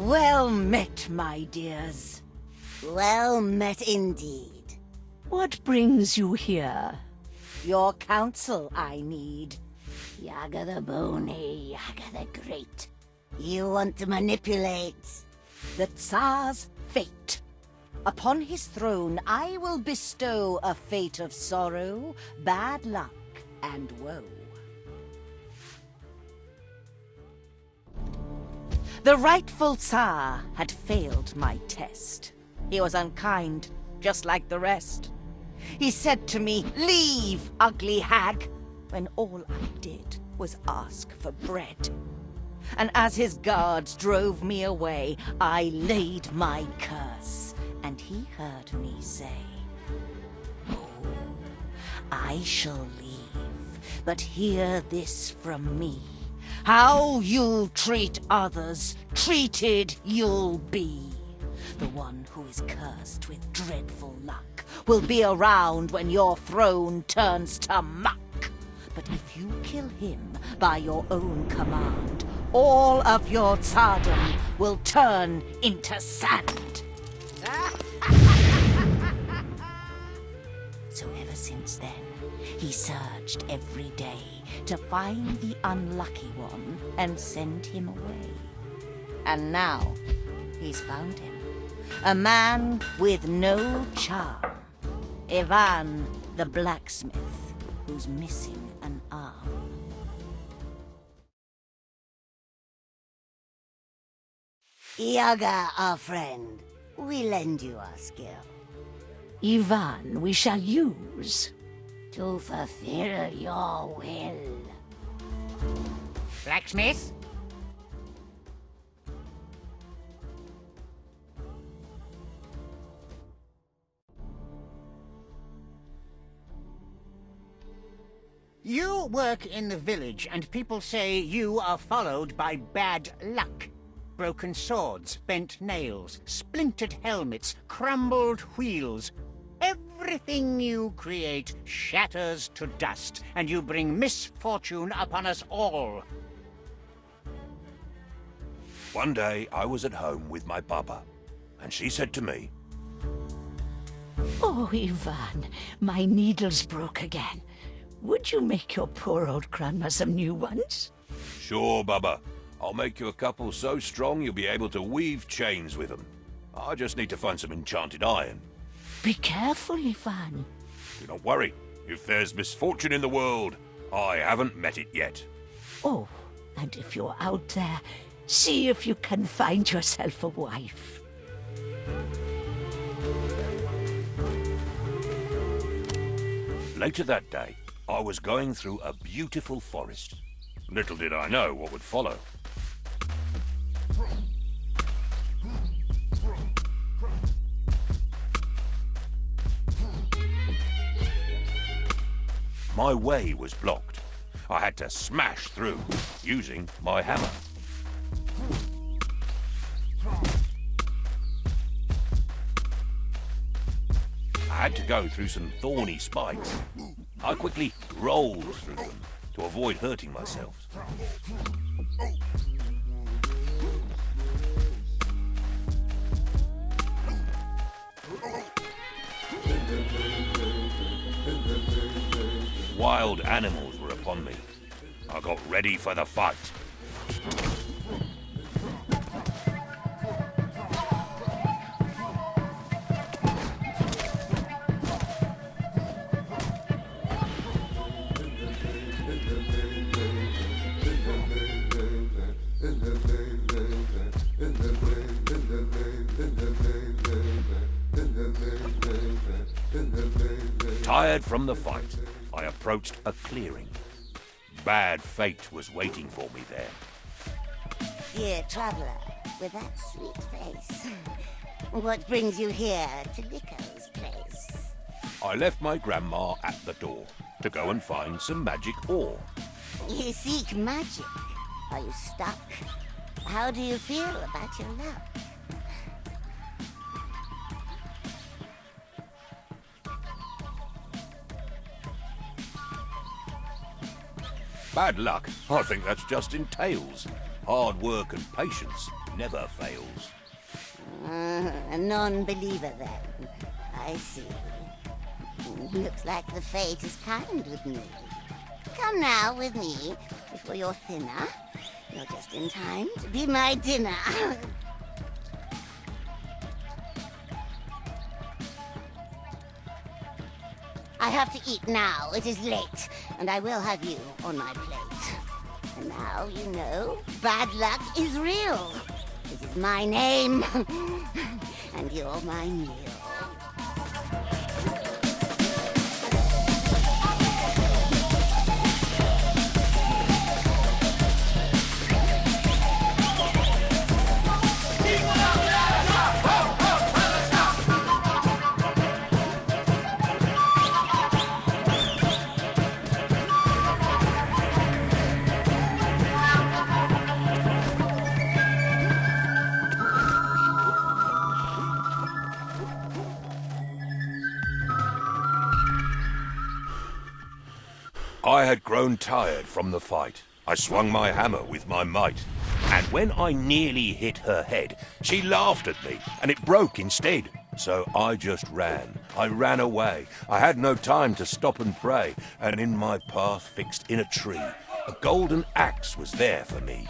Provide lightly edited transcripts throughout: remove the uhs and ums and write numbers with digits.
Well met, my dears. Well met indeed. What brings you here? Your counsel I need. Yaga the Bony, Yaga the Great. You want to manipulate The Tsar's fate. Upon his throne I will bestow a fate of sorrow, bad luck, and woe. The rightful Tsar had failed my test. He was unkind, just like the rest. He said to me, "Leave, ugly hag," when all I did was ask for bread. And as his guards drove me away, I laid my curse, and he heard me say, "Oh, I shall leave, but hear this from me. How you treat others, treated you'll be. The one who is cursed with dreadful luck will be around when your throne turns to muck. But if you kill him by your own command, all of your tsardom will turn into sand." So ever since then, he searched every day to find the unlucky one and send him away. And now, he's found him. A man with no charm. Yvonne, the blacksmith, who's missing an arm. Yaga, our friend. We lend you our skill. Yvonne, we shall use. To fulfill your will. Blacksmith? You work in the village, and people say you are followed by bad luck. Broken swords, bent nails, splintered helmets, crumbled wheels. Everything you create shatters to dust, and you bring misfortune upon us all. One day I was at home with my baba, and she said to me, Oh, Yvonne, my needle's broke again. Would you make your poor old grandma some new ones? "Sure, baba. I'll make you a couple so strong you'll be able to weave chains with them. I just need to find some enchanted iron." Be careful, Yvonne. Do not worry. If there's misfortune in the world, I haven't met it yet. Oh, and if you're out there, see if you can find yourself a wife. Later that day, I was going through a beautiful forest. Little did I know what would follow. My way was blocked. I had to smash through, using my hammer. I had to go through some thorny spikes. I quickly rolled through them to avoid hurting myself. Wild animals were upon me. I got ready for the fight. Tired from the fight, I approached a clearing. Bad fate was waiting for me there. Dear traveler, with that sweet face, what brings you here to Nico's place? I left my grandma at the door to go and find some magic ore. You seek magic. Are you stuck? How do you feel about your luck? Bad luck? I think that's just in tales. Hard work and patience. never fails. A non-believer then. I see. Looks like the fate is kind with me. Come now with me before you're thinner. You're just in time to be my dinner. I have to eat now. It is late, and I will have you on my plate. And now you know bad luck is real. This is my name, and you're my meal. I had grown tired from the fight. I swung my hammer with my might. And when I nearly hit her head, she laughed at me, and it broke instead. So I just ran. I ran away. I had no time to stop and pray, and in my path fixed in a tree, a golden axe was there for me.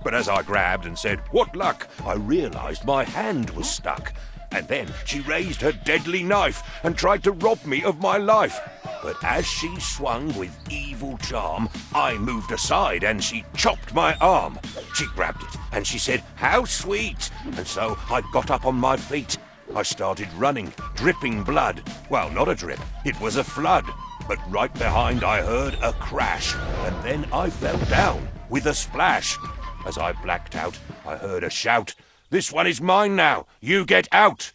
But as I grabbed and said, "What luck?" I realized my hand was stuck. And then she raised her deadly knife and tried to rob me of my life. But as she swung with evil charm, I moved aside and she chopped my arm. She grabbed it and she said, "How sweet!" And so I got up on my feet. I started running, dripping blood. Well, not a drip, it was a flood. But right behind I heard a crash, and then I fell down with a splash. As I blacked out, I heard a shout, "This one is mine now, you get out!"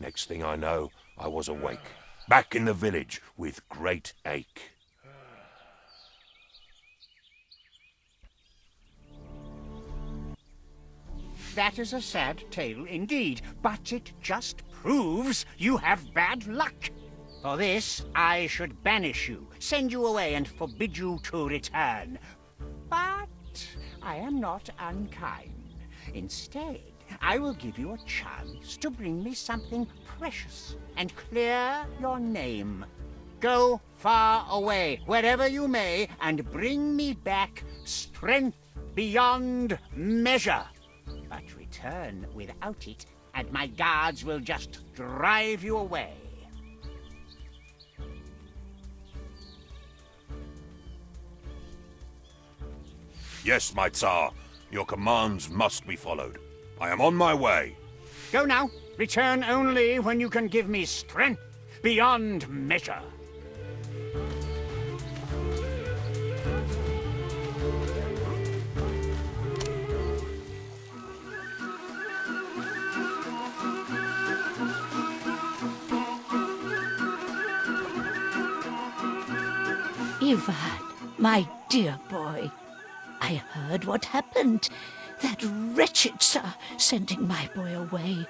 Next thing I know, I was awake, back in the village with great ache. That is a sad tale indeed, but it just proves you have bad luck. For this, I should banish you, send you away, and forbid you to return. But I am not unkind. Instead, I will give you a chance to bring me something precious and clear your name. Go far away, wherever you may, and bring me back strength beyond measure. But return without it, and my guards will just drive you away. Yes, my Tsar, your commands must be followed. I am on my way. Go now. Return only when you can give me strength beyond measure. Yvonne, my dear boy, I heard what happened. That wretched Tsar sending my boy away,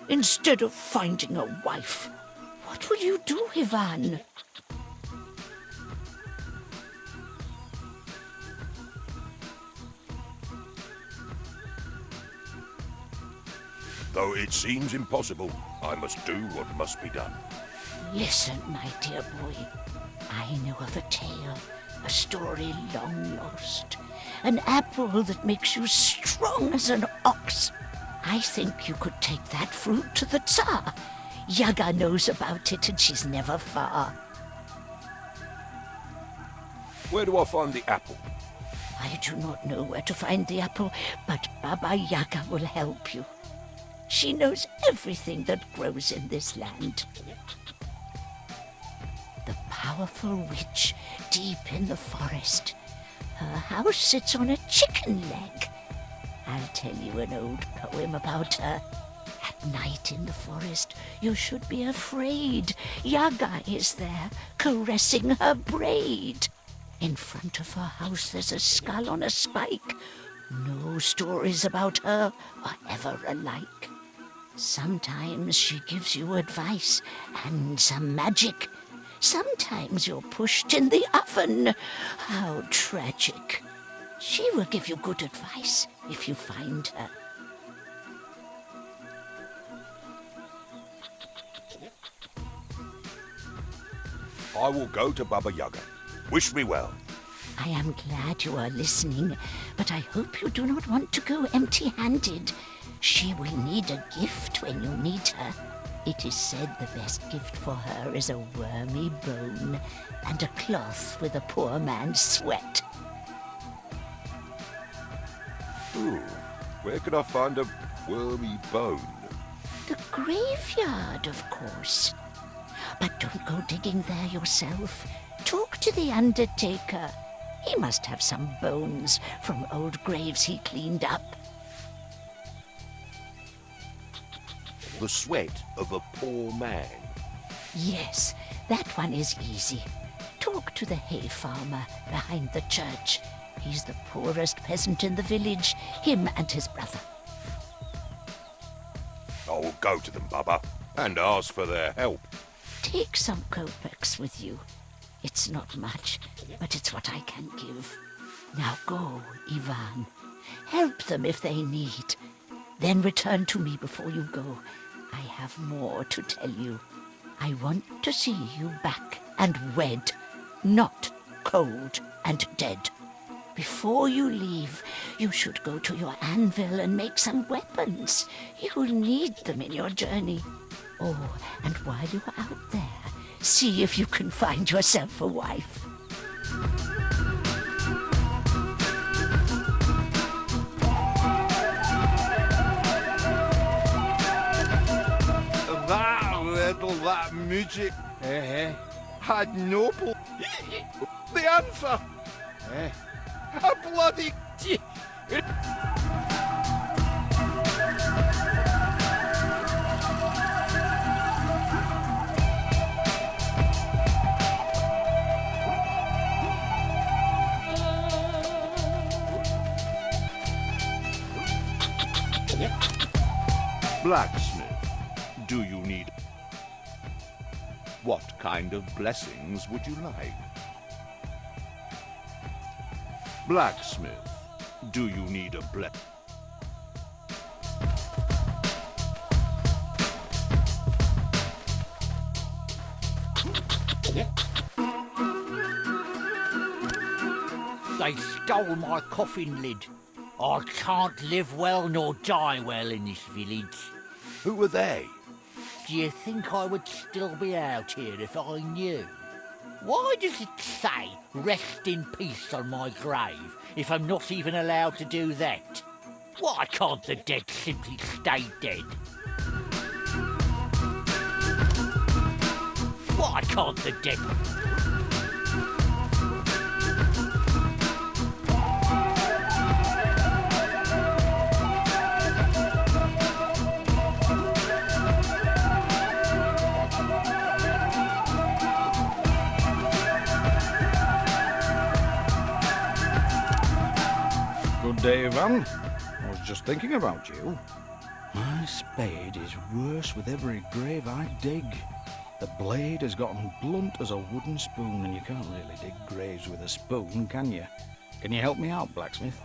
instead of finding a wife. What will you do, Yvonne? Though it seems impossible, I must do what must be done. Listen, my dear boy. I know of a tale, a story long lost. An apple that makes you strong as an ox. I think you could take that fruit to the Tsar. Yaga knows about it and she's never far. Where do I find the apple? I do not know where to find the apple, but Baba Yaga will help you. She knows everything that grows in this land. The powerful witch deep in the forest. Her house sits on a chicken leg. I'll tell you an old poem about her. At night in the forest, you should be afraid. Yaga is there, caressing her braid. In front of her house there's a skull on a spike. No stories about her are ever alike. Sometimes she gives you advice and some magic. Sometimes you're pushed in the oven. How tragic. She will give you good advice if you find her. I will go to Baba Yaga. Wish me well. I am glad you are listening, but I hope you do not want to go empty-handed. She will need a gift when you meet her. It is said the best gift for her is a wormy bone and a cloth with a poor man's sweat. Ooh, where could I find a wormy bone? The graveyard, of course. But don't go digging there yourself. Talk to the undertaker. He must have some bones from old graves he cleaned up. The sweat of a poor man. Yes, that one is easy. Talk to the hay farmer behind the church. He's the poorest peasant in the village, him and his brother. I will go to them, Baba, and ask for their help. Take some kopecks with you. It's not much, but it's what I can give. Now go, Yvonne. Help them if they need. Then return to me before you go. I have more to tell you. I want to see you back and wed, not cold and dead. Before you leave, you should go to your anvil and make some weapons. You'll need them in your journey. Oh, and while you're out there, see if you can find yourself a wife. That music had no the answer. A bloody blacksmith. Do you need? What kind of blessings would you like? Blacksmith, do you need a They stole my coffin lid. I can't live well nor die well in this village. Who were they? Do you think I would still be out here if I knew? Why does it say rest in peace on my grave if I'm not even allowed to do that? Why can't the dead simply stay dead? Why can't the dead... Good day, Yvonne. I was just thinking about you. My spade is worse with every grave I dig. The blade has gotten blunt as a wooden spoon, and you can't really dig graves with a spoon, can you? Can you help me out, blacksmith?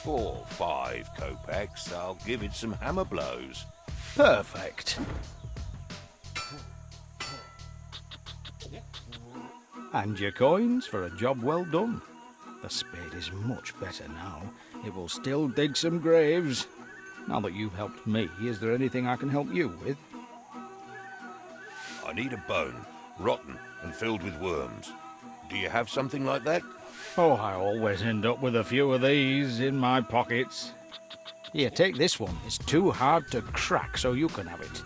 Four, 5 kopecks. I'll give it some hammer blows. Perfect. And your coins for a job well done. The spade is much better now. It will still dig some graves. Now that you've helped me, is there anything I can help you with? I need a bone, rotten and filled with worms. Do you have something like that? Oh, I always end up with a few of these in my pockets. Here, take this one. It's too hard to crack, so you can have it.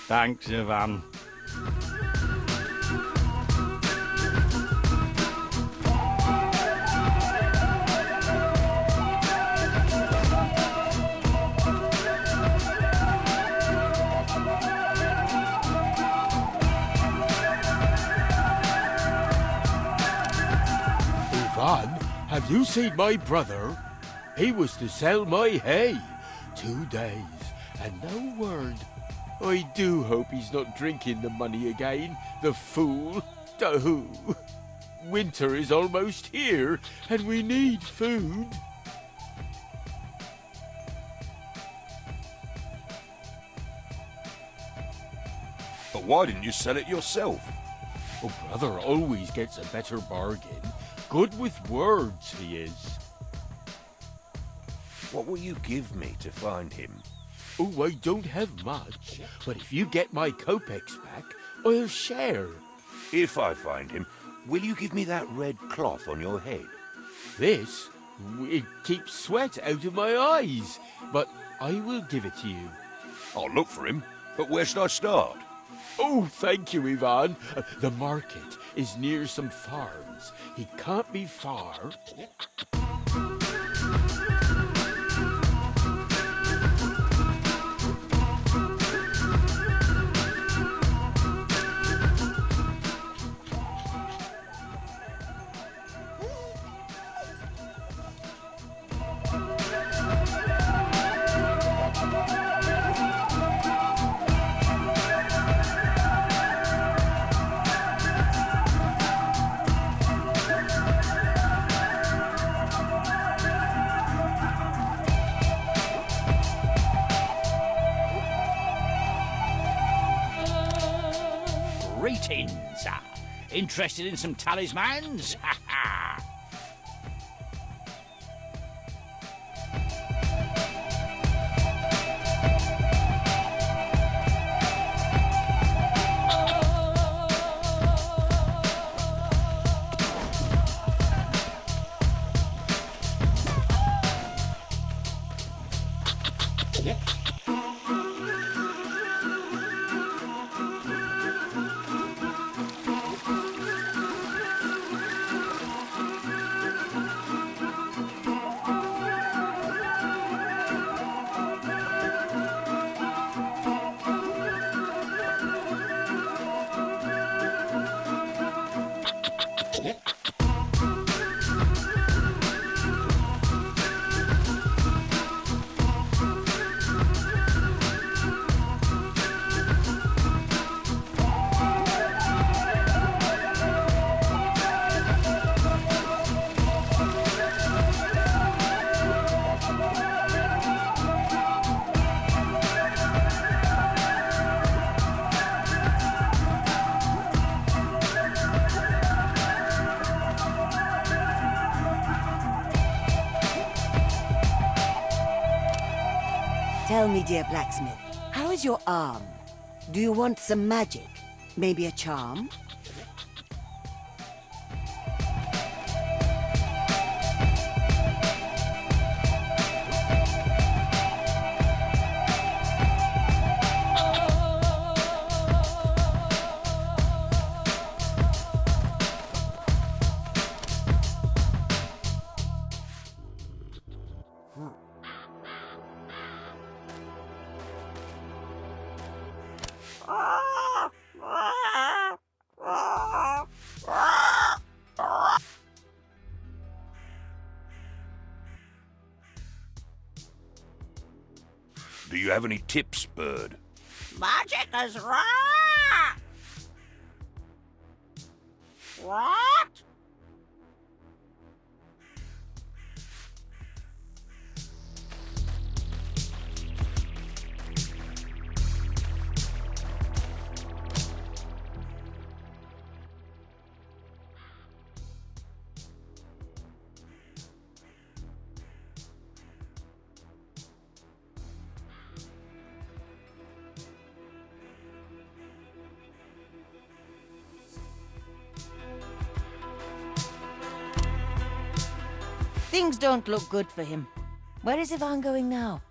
Thanks, Yvonne. Have you seen my brother? He was to sell my hay. 2 days, and no word. I do hope he's not drinking the money again, the fool. Oh, winter is almost here, and we need food. But why didn't you sell it yourself? Oh, brother always gets a better bargain. Good with words, he is. What will you give me to find him? Oh, I don't have much, but if you get my kopecks back, I'll share. If I find him, will you give me that red cloth on your head? This? It keeps sweat out of my eyes, but I will give it to you. I'll look for him, but where should I start? Oh, thank you, Yvonne. The market is near some farms. He can't be far. Greetings. Interested in some talismans? Ha ha! Tell me, dear blacksmith, how is your arm? Do you want some magic? Maybe a charm? Do you have any tips, bird? Magic is raw! What? Things don't look good for him. Where is Yvonne going now?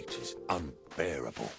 heat is unbearable.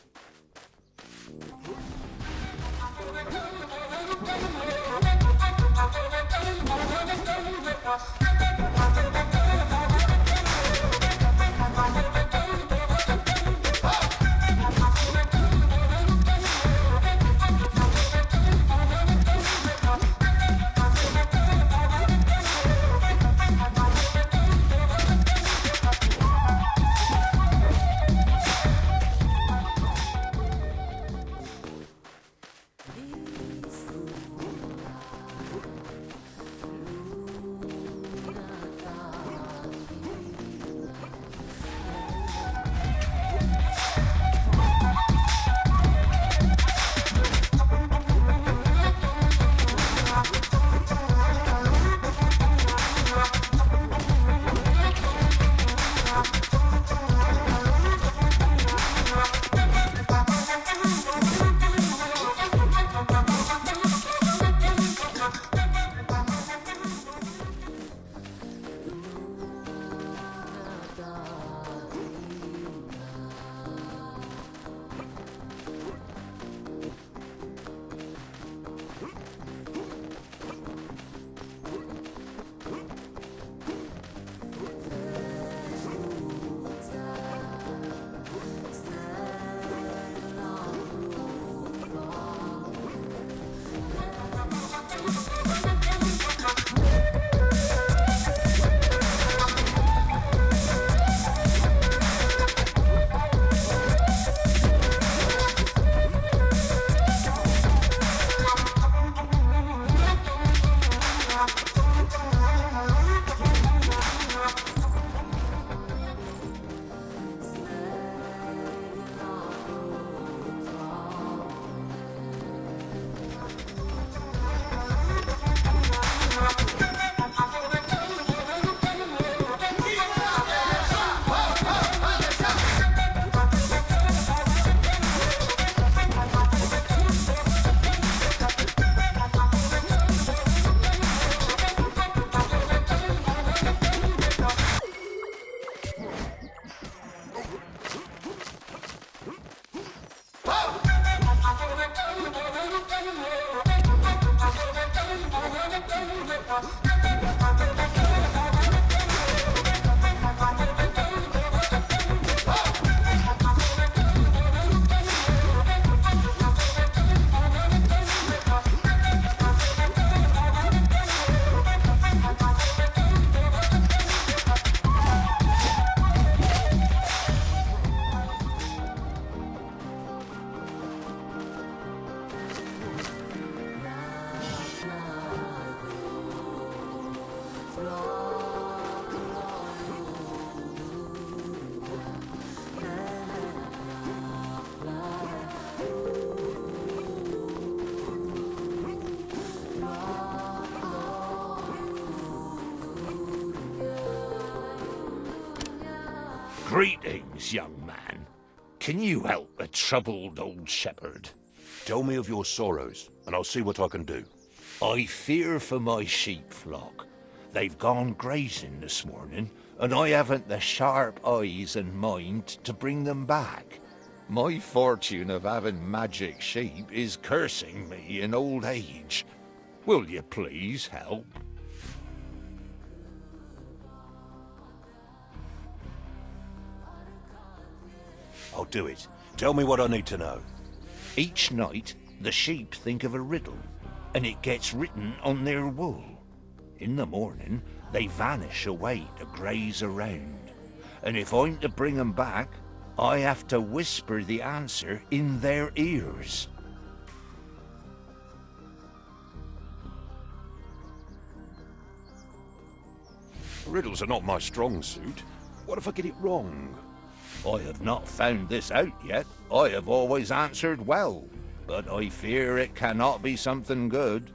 Greetings, young man. Can you help a troubled old shepherd? Tell me of your sorrows, and I'll see what I can do. I fear for my sheep flock. They've gone grazing this morning, and I haven't the sharp eyes and mind to bring them back. My fortune of having magic sheep is cursing me in old age. Will you please help? I'll do it. Tell me what I need to know. Each night, the sheep think of a riddle, and it gets written on their wool. In the morning, they vanish away to graze around. And if I'm to bring them back, I have to whisper the answer in their ears. Riddles are not my strong suit. What if I get it wrong? I have not found this out yet. I have always answered well, but I fear it cannot be something good.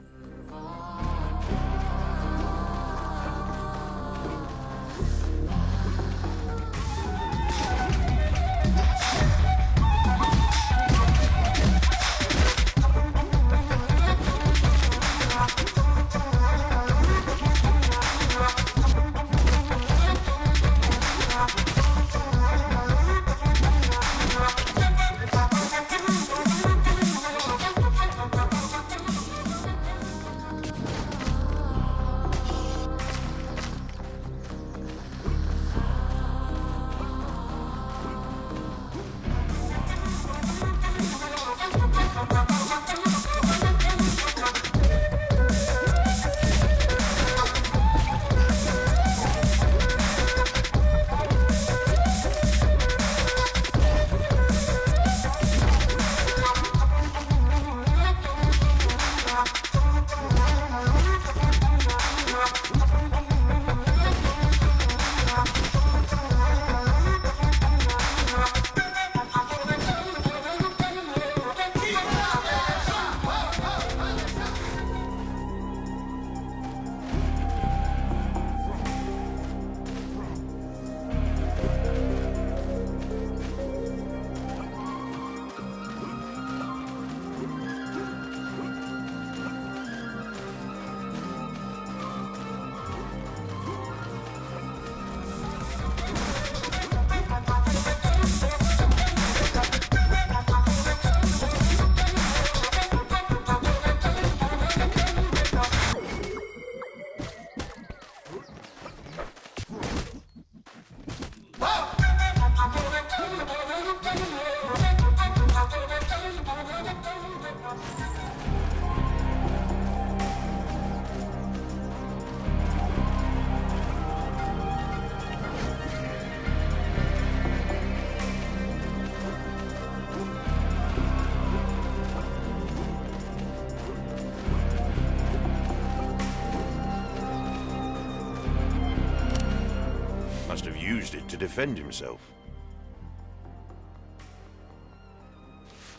used it to defend himself.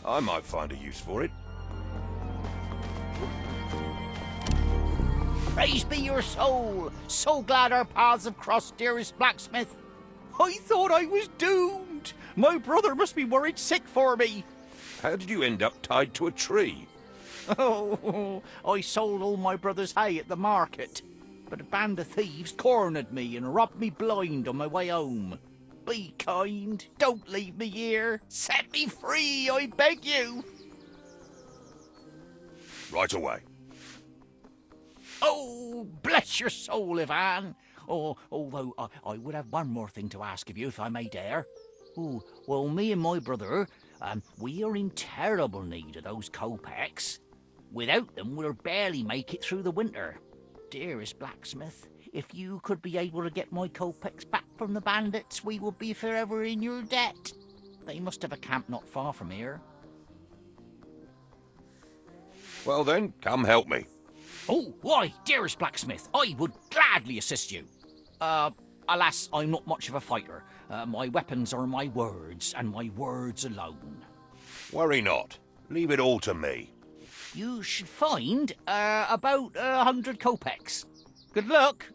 I might find a use for it. Praise be your soul! So glad our paths have crossed, dearest blacksmith. I thought I was doomed. My brother must be worried sick for me. How did you end up tied to a tree? Oh, I sold all my brother's hay at the market, but a band of thieves cornered me and robbed me blind on my way home. Be kind. Don't leave me here. Set me free, I beg you. Right away. Oh, bless your soul, Yvonne. Oh, although I would have one more thing to ask of you, if I may dare. Oh, well, me and my brother, we are in terrible need of those kopecks. Without them, we'll barely make it through the winter. Dearest blacksmith, if you could be able to get my kopecks back from the bandits, we would be forever in your debt. They must have a camp not far from here. Well then, come help me. Oh, why, dearest blacksmith, I would gladly assist you. Alas, I'm not much of a fighter. My weapons are my words, and my words alone. Worry not. Leave it all to me. You should find about 100 kopecks. Good luck.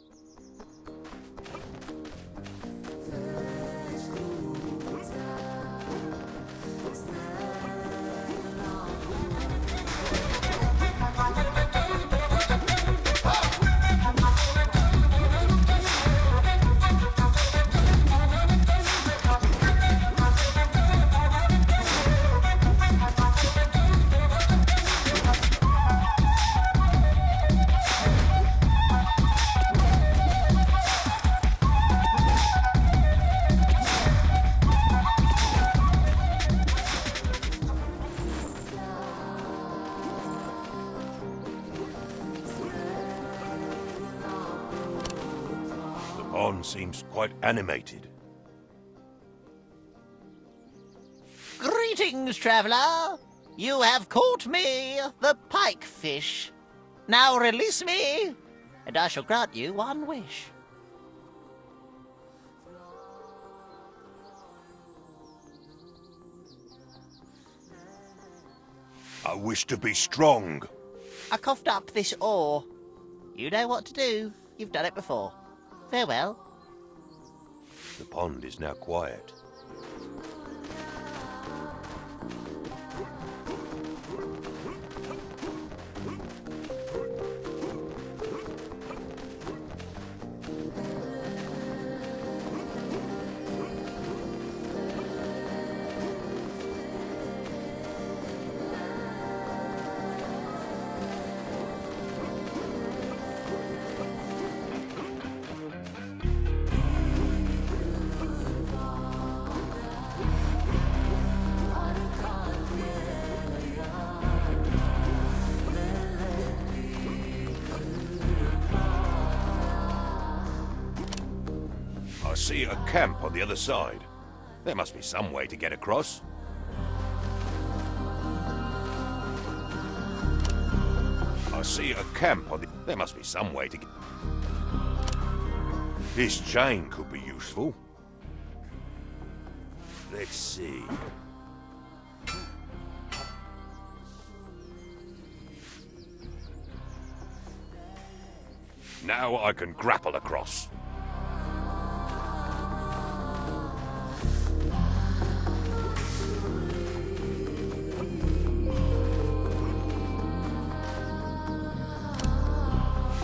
Seems quite animated. Greetings, traveller. You have caught me, the pike fish. Now release me, and I shall grant you one wish. I wish to be strong. I coughed up this ore. You know what to do. You've done it before. Farewell. The pond is now quiet. I see a camp on the other side. There must be some way to get across. I see a camp on the... There must be some way to get... This chain could be useful. Let's see. Now I can grapple across.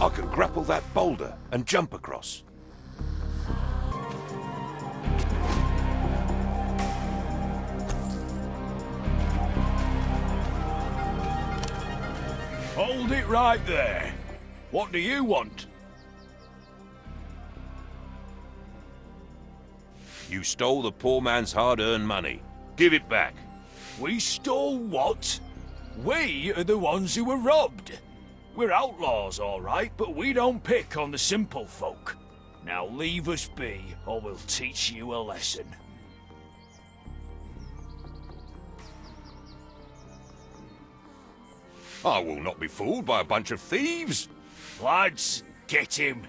I can grapple that boulder and jump across. Hold it right there. What do you want? You stole the poor man's hard-earned money. Give it back. We stole what? We are the ones who were robbed. We're outlaws, all right, but we don't pick on the simple folk. Now leave us be, or we'll teach you a lesson. I will not be fooled by a bunch of thieves. Lads, get him.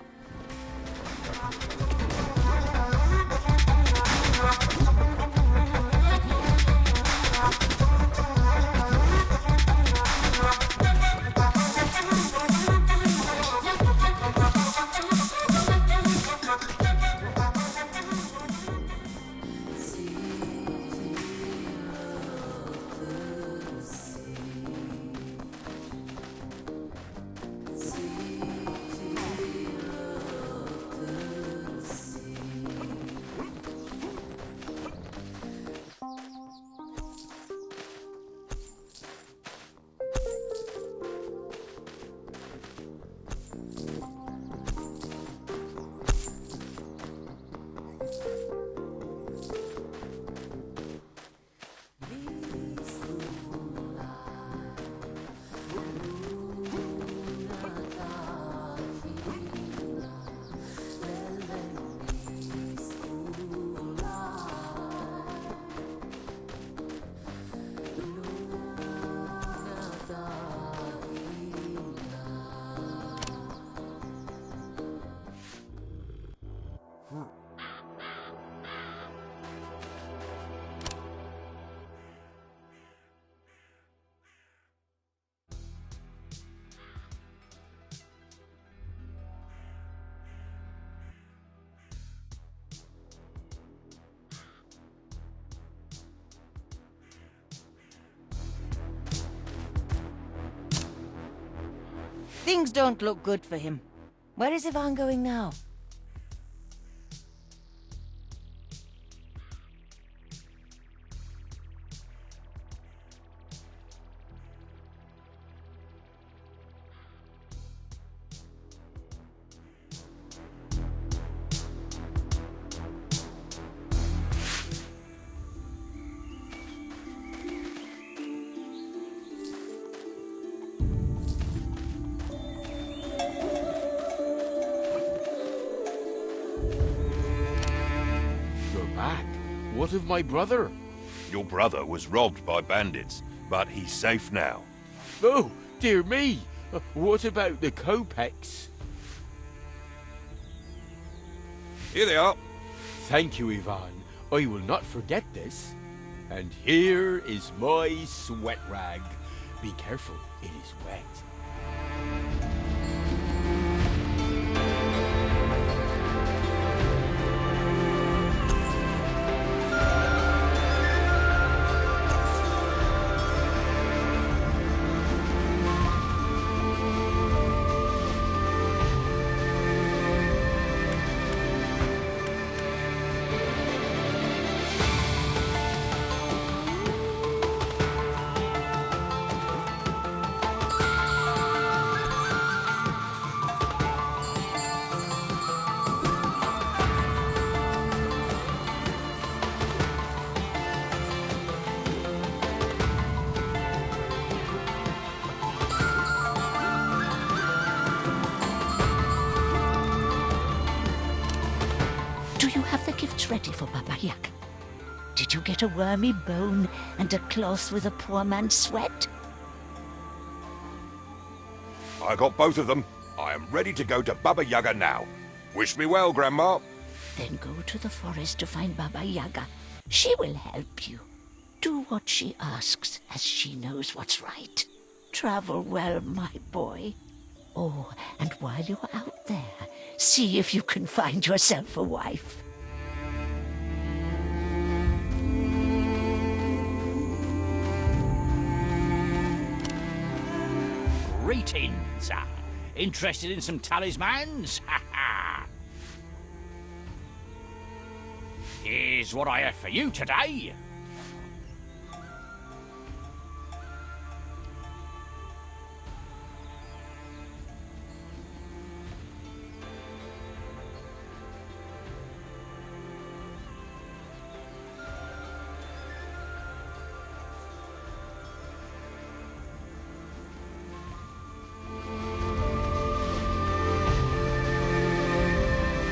Things don't look good for him. Where is Yvonne going now? What of my brother? Your brother was robbed by bandits, but he's safe now. Oh, dear me! What about the kopecks? Here they are. Thank you, Yvonne. I will not forget this. And here is my sweat rag. Be careful, it is wet. Ready for Baba Yaga? Did you get a wormy bone and a cloth with a poor man's sweat? I got both of them. I am ready to go to Baba Yaga now. Wish me well, Grandma. Then go to the forest to find Baba Yaga. She will help you. Do what she asks, as she knows what's right. Travel well, my boy. Oh, and while you're out there, see if you can find yourself a wife. Greetings. Interested in some talismans? Ha ha! Here's what I have for you today.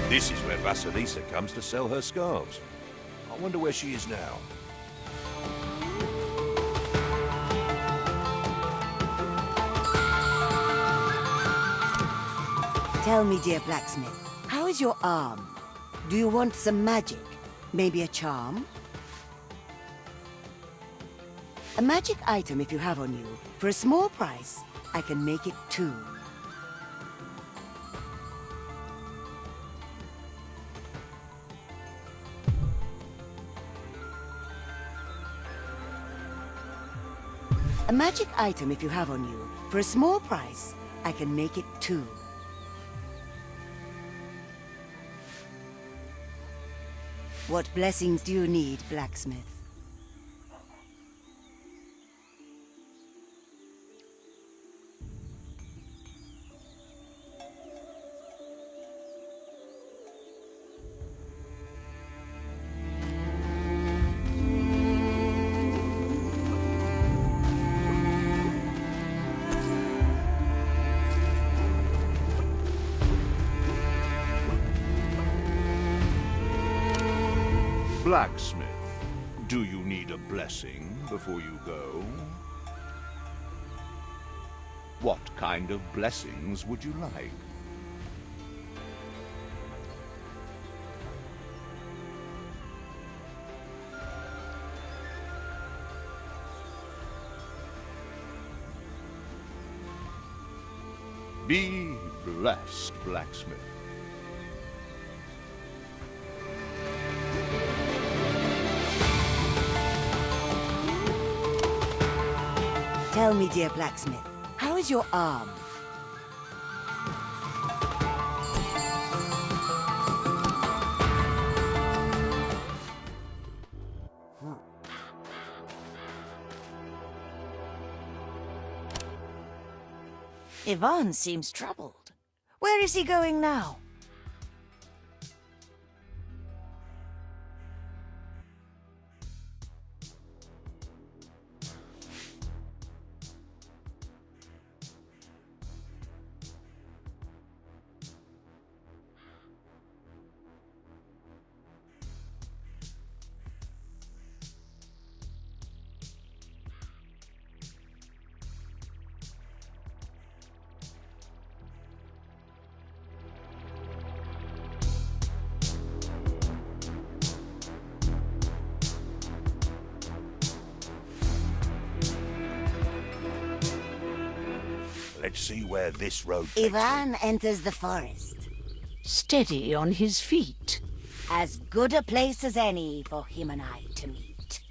This is where Vasilisa comes to sell her scarves. I wonder where she is now. Tell me, dear blacksmith, how is your arm? Do you want some magic? Maybe a charm? A magic item if you have on you. For a small price, I can make it too. A magic item if you have on you. For a small price, I can make it too. What blessings do you need, blacksmith? Blacksmith, do you need a blessing before you go? What kind of blessings would you like? Be blessed, blacksmith. Tell me, dear blacksmith, how is your arm? Yvonne seems troubled. Where is he going now? Let's see where this road takes me. Yvonne enters the forest. Steady on his feet. As good a place as any for him and I to meet.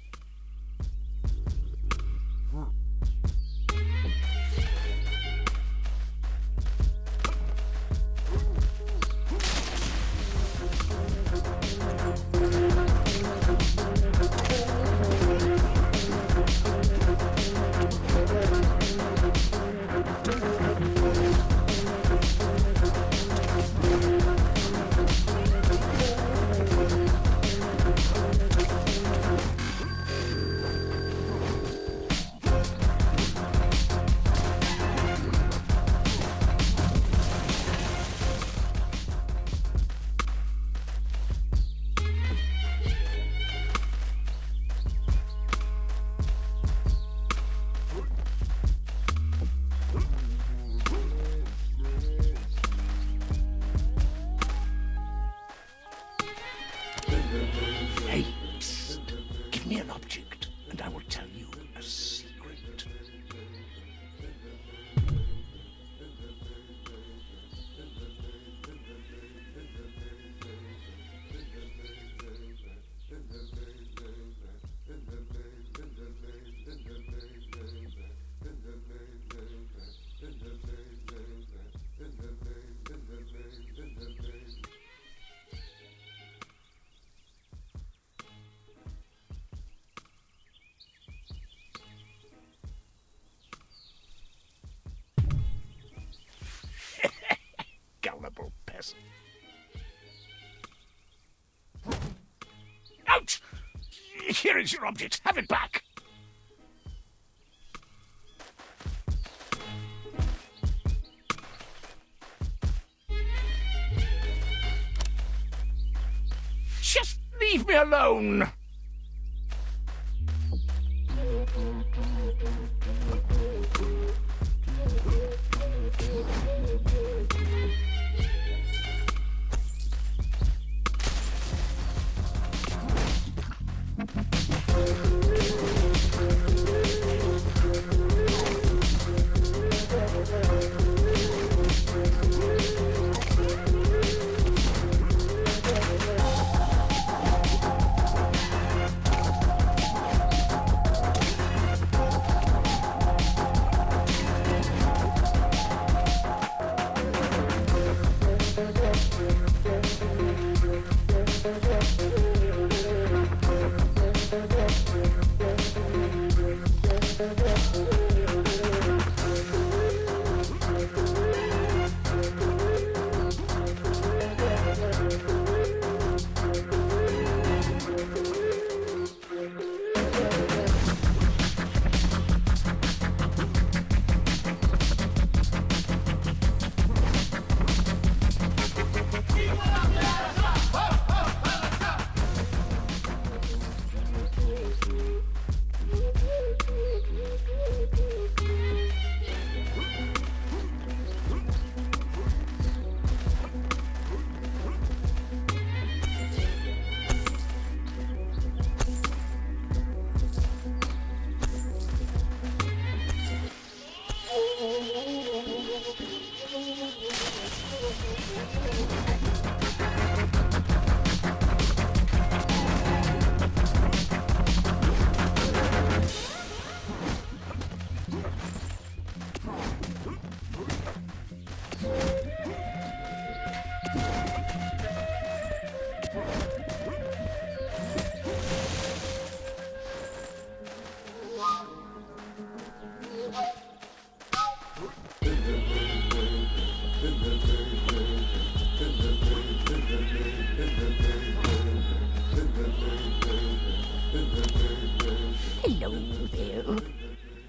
Hey, psst. Give me an object, and I will tell you a secret. Gullible peasant. Ouch! Here is your object. Have it back. Just leave me alone.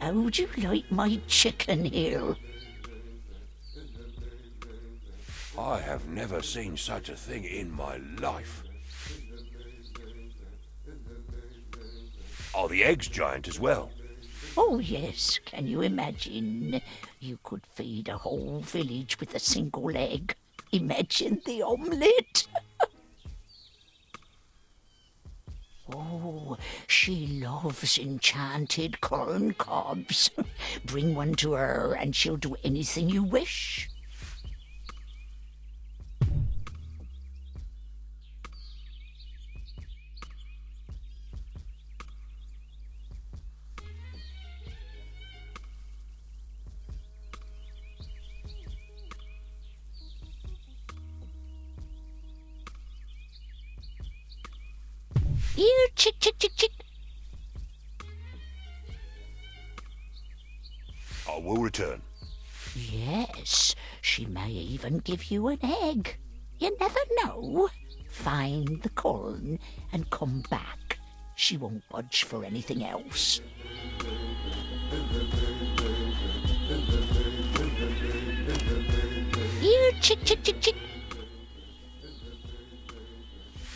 how'd you like my chicken here? I have never seen such a thing in my life. Are the eggs giant as well? Oh, yes. Can you imagine? You could feed a whole village with a single egg. Imagine the omelette. Oh, she loves enchanted corn cobs. Bring one to her and she'll do anything you wish. Here, chick, chick, chick, chick. I will return. Yes, she may even give you an egg. You never know. Find the corn and come back. She won't budge for anything else. Here, chick, chick, chick, chick.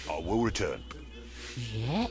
I will return. Yeah.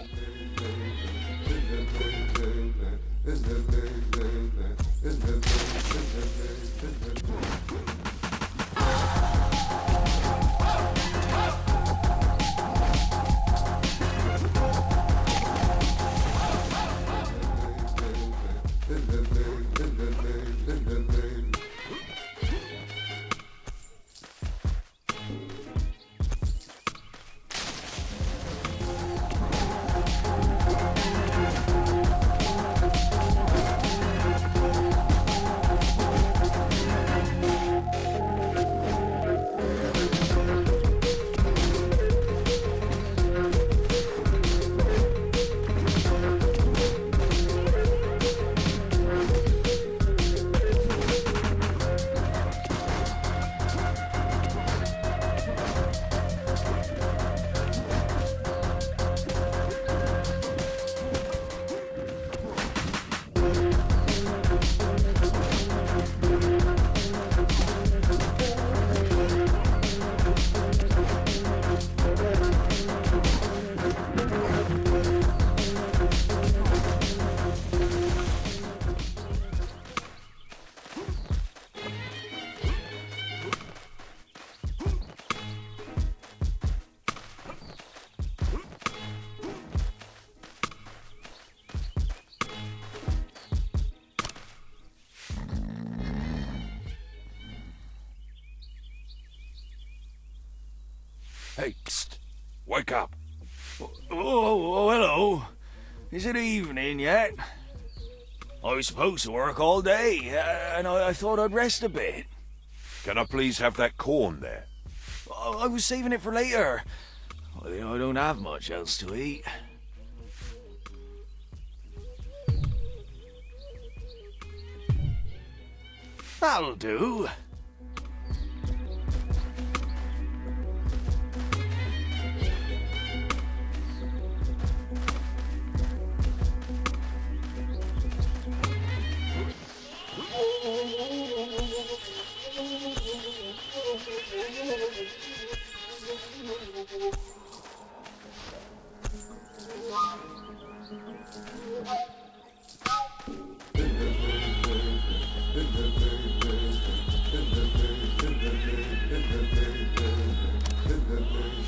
Hey, psst. Wake up. Oh, hello. Is it evening yet? I was supposed to work all day, and I thought I'd rest a bit. Can I please have that corn there? I was saving it for later. I don't have much else to eat. That'll do.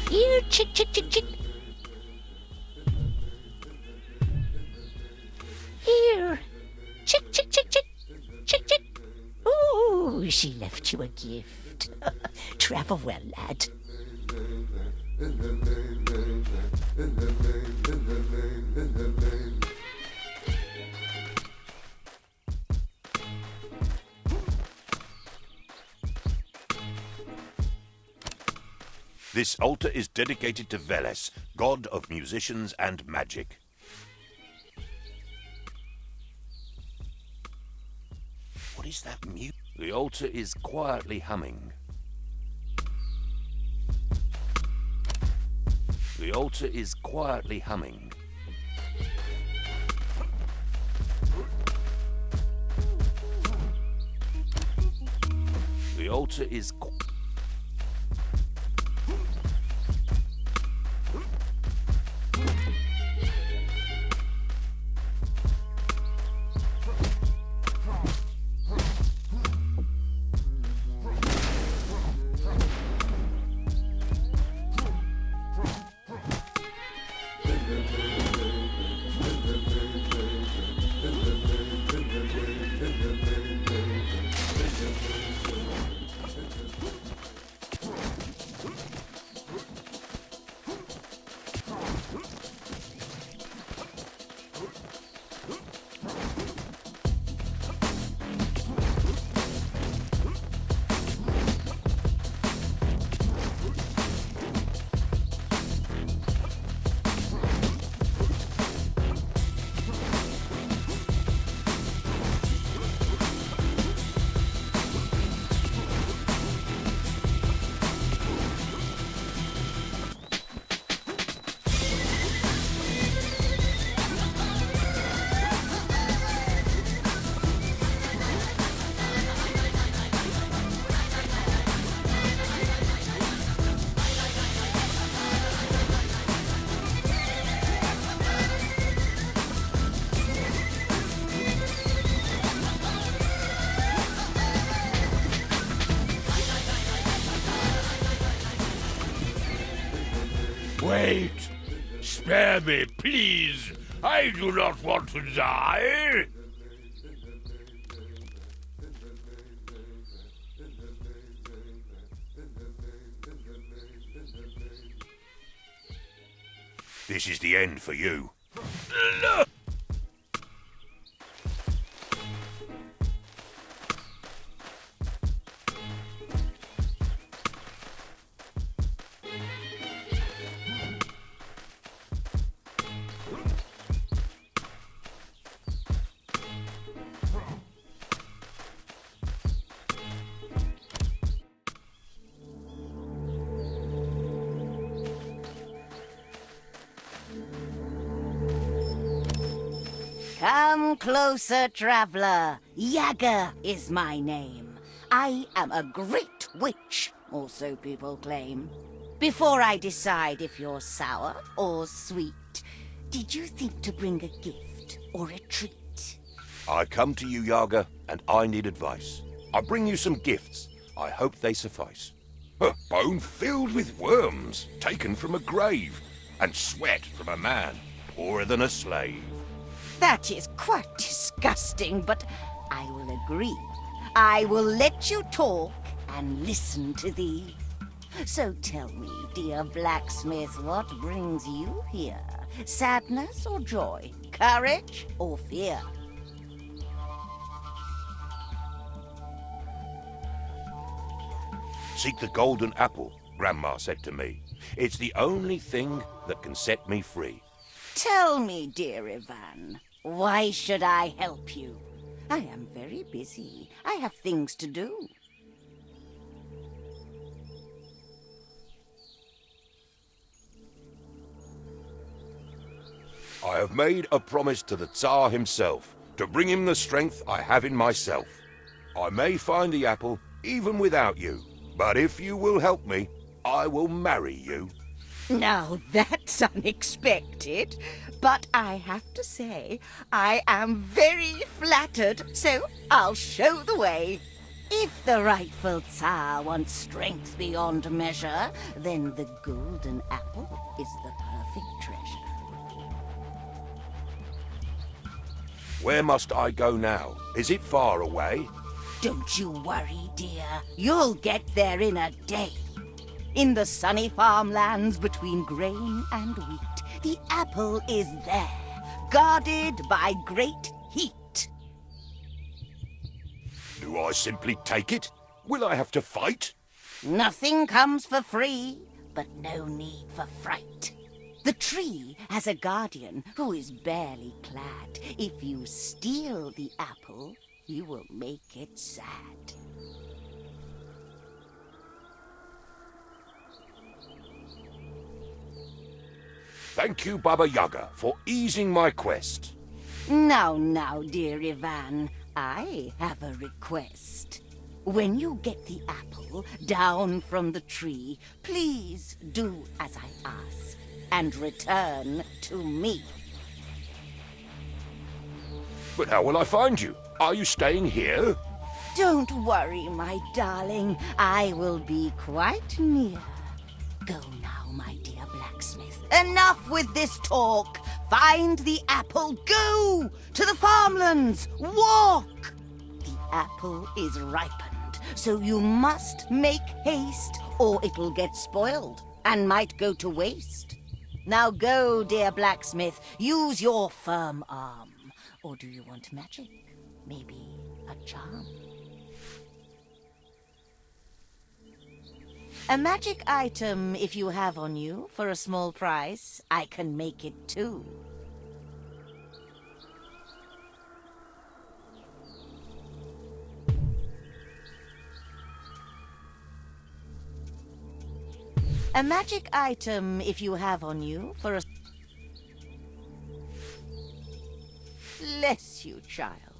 Here, chick, chick, chick, chick. Here. Chick, chick, chick, chick. Chick, chick. Ooh, she left you a gift. Travel well, lad. This altar is dedicated to Veles, god of musicians and magic. What is that mute? The altar is quietly humming. The altar is quietly humming. The altar is... Wait! Spare me, please! I do not want to die! This is the end for you. Come closer, traveler. Yaga is my name. I am a great witch, or so people claim. Before I decide if you're sour or sweet, did you think to bring a gift or a treat? I come to you, Yaga, and I need advice. I bring you some gifts. I hope they suffice. A bone filled with worms, taken from a grave, and sweat from a man poorer than a slave. That is quite disgusting, but I will agree. I will let you talk and listen to thee. So tell me, dear blacksmith, what brings you here? Sadness or joy? Courage or fear? Seek the golden apple, Grandma said to me. It's the only thing that can set me free. Tell me, dear Yvonne, why should I help you? I am very busy. I have things to do. I have made a promise to the Tsar himself, to bring him the strength I have in myself. I may find the apple even without you, but if you will help me, I will marry you. Now that's unexpected, but I have to say I am very flattered, so I'll show the way. If the rightful Tsar wants strength beyond measure, then the golden apple is the perfect treasure. Where must I go now? Is it far away? Don't you worry, dear. You'll get there in a day. In the sunny farmlands between grain and wheat, the apple is there, guarded by great heat. Do I simply take it? Will I have to fight? Nothing comes for free, but no need for fright. The tree has a guardian who is barely clad. If you steal the apple, you will make it sad. Thank you, Baba Yaga, for easing my quest. Now, dear Yvonne, I have a request. When you get the apple down from the tree, please do as I ask and return to me. But how will I find you? Are you staying here? Don't worry, my darling. I will be quite near. Go now, my dear blacksmith. Enough with this talk. Find the apple. Go to the farmlands. Walk. The apple is ripened, so you must make haste, or it'll get spoiled and might go to waste. Now go, dear blacksmith. Use your firm arm. Or do you want magic? Maybe a charm? A magic item, if you have on you, for a small price. I can make it too. A magic item, if you have on you, for a... Bless you, child.